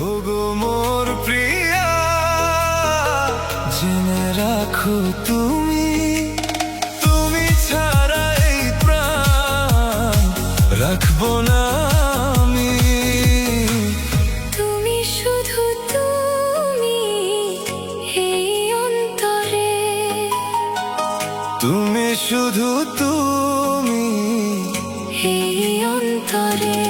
ওগো মোর প্রিয়া, জেনে রাখো তুমি, তুমি ছাড়া এই প্রাণ রাখবো না আমি। তুমি শুধু তুমি এই অন্তরে, তুমি শুধু তুমি এই অন্তরে।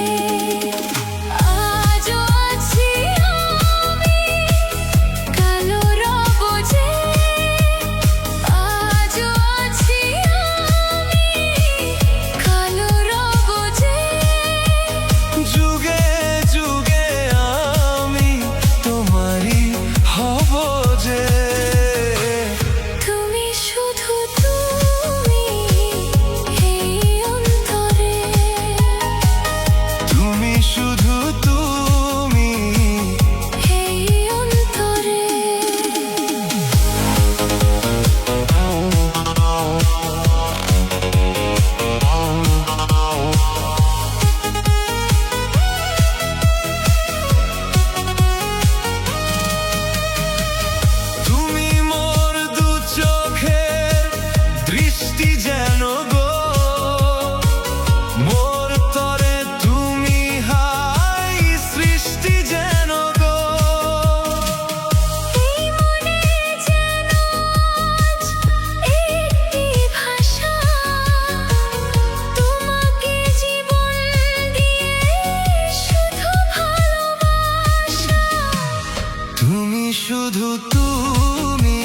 শুধু তুমি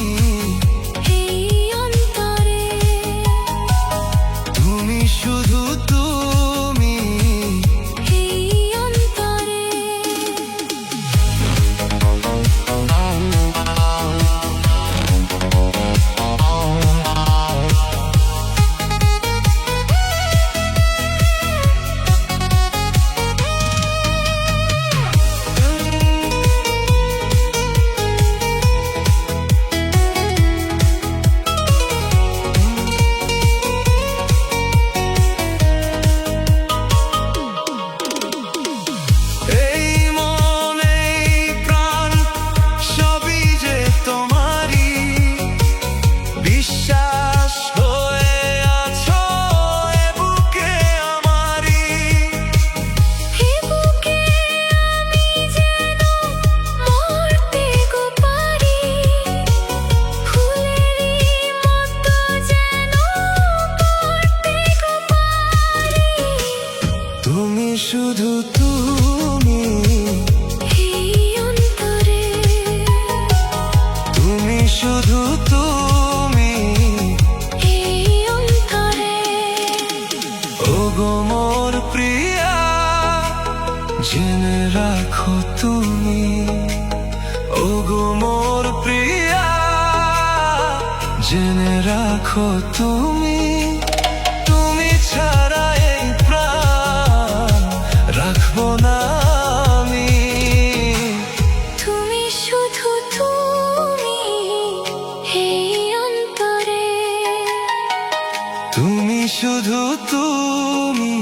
এই অন্তরে, তুমি শুধু তুমি এই অন্তরে। বিশ্বাস হয়ে আছো এ বুকে আমারি, এ বুকে আমি যেন মরতে গো পারি, ফুলেরই মতো যেন পড়তে গো পারি। তুমি শুধু তুমি এই অন্তরে, তুমি শুধু তুমি এই অন্তরে। ওগো মোর প্রিয়া, জেনে রাখো তুমি, ওগো মোর প্রিয়া, জেনে রাখো তুমি, তুমি ছাড়া এই প্রাণ রাখবো না আমি। তুমি শুধু তুমি এই অন্তরে, তুমি শুধু তুমি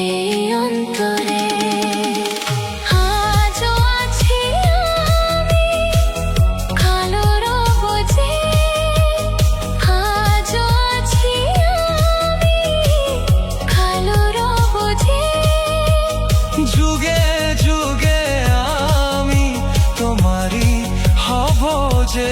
এই অন্তরে। আজও আছি আমি, কালো রব যে, আজও আছি আমি, কালো রব যে। যুগে যুগে আমি তোমারই হব যে।